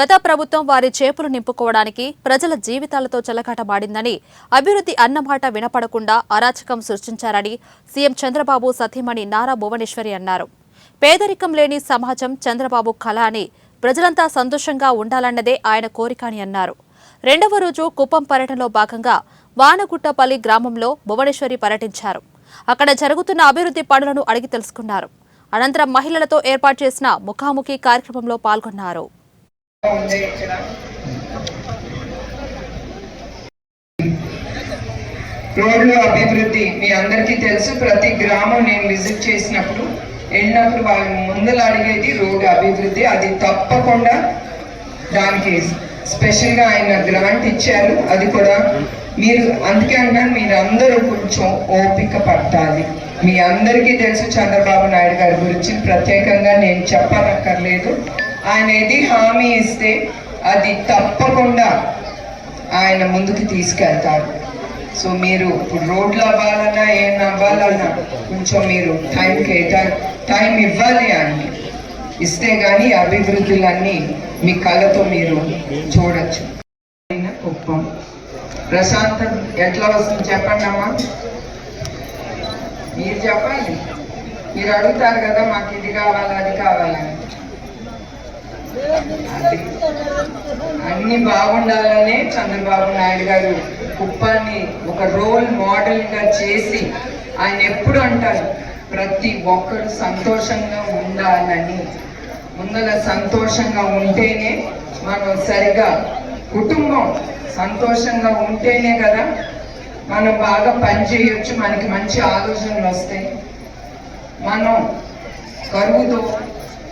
గత ప్రభుత్వం వారి చేపులు నింపుకోవడానికి ప్రజల జీవితాలతో చెలకాటమాడిందని, అభివృద్ధి అన్నమాట వినపడకుండా అరాచకం సృష్టించారని సీఎం చంద్రబాబు సతీమణి నారా భువనేశ్వరి అన్నారు. పేదరికం లేని సమాజం చంద్రబాబు కళ అని, ప్రజలంతా సంతోషంగా ఉండాలన్నదే ఆయన కోరిక అని అన్నారు. రెండవ రోజు కుప్పం పర్యటనలో భాగంగా వానగుట్టపల్లి గ్రామంలో భువనేశ్వరి పర్యటించారు. అక్కడ జరుగుతున్న అభివృద్ధి పనులను అడిగి తెలుసుకున్నారు. అనంతరం మహిళలతో ఏర్పాటు చేసిన ముఖాముఖి కార్యక్రమంలో పాల్గొన్నారు. రోడ్లు అభివృద్ధి మీ అందరికీ తెలుసు. ప్రతి గ్రామం నేను విజిట్ చేసినప్పుడు వెళ్ళినప్పుడు వాళ్ళు ముందలు అడిగేది రోడ్డు అభివృద్ధి. అది తప్పకుండా దానికి స్పెషల్గా ఆయన గ్రాంట్ ఇచ్చారు. అది కూడా మీరు అందుకే అన్నాను, మీరందరూ కొంచెం ఓపిక పట్టాలి. మీ అందరికీ తెలుసు చంద్రబాబు నాయుడు గారి గురించి ప్రత్యేకంగా నేను చెప్పనక్కర్లేదు. ఆయన ఏది హామీ ఇస్తే అది తప్పకుండా ఆయన ముందుకు తీసుకెళ్తారు. సో మీరు ఇప్పుడు రోడ్లు అవ్వాలన్నా ఏం అవ్వాలన్నా కొంచెం మీరు టైం ఇవ్వాలి. ఆయనకి ఇస్తే కానీ అభివృద్ధులన్నీ మీ కళ్ళతో మీరు చూడొచ్చు. కుప్పం ప్రశాంతం ఎట్లా వస్తుంది చెప్పండి అమ్మా, మీరు చెప్పాలి. మీరు అడుగుతారు కదా మాకు ఇది కావాలి అది కావాలని. అన్ని బాగుండాలనే చంద్రబాబు నాయుడు గారు కుప్పాన్ని ఒక రోల్ మోడల్గా చేసి ఆయన ఎప్పుడు అంటారు ప్రతి ఒక్కరు సంతోషంగా ఉండాలని. ముందర సంతోషంగా ఉంటేనే మనం సరిగా కుటుంబం సంతోషంగా ఉంటేనే కదా మనం బాగా పనిచేయొచ్చు, మనకి మంచి ఆలోచనలు వస్తాయి. మనం కరువుతో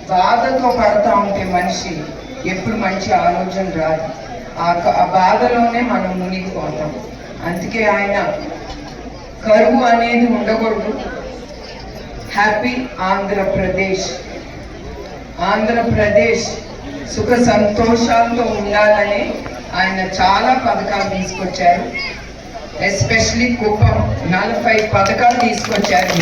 బాధతో పడతా ఉంటే మనిషి ఎప్పుడు మంచి ఆలోచన రాదు. ఆ బాధలోనే మనం మునిగిపోతాం. అందుకే ఆయన కరువు అనేది ఉండకూడదు. హ్యాపీ ఆంధ్రప్రదేశ్ సుఖ సంతోషాలతో ఉండాలని ఆయన చాలా పథకాలు తీసుకొచ్చారు. ఎస్పెషలీ కుప్పం 40 పథకాలు తీసుకొచ్చారు.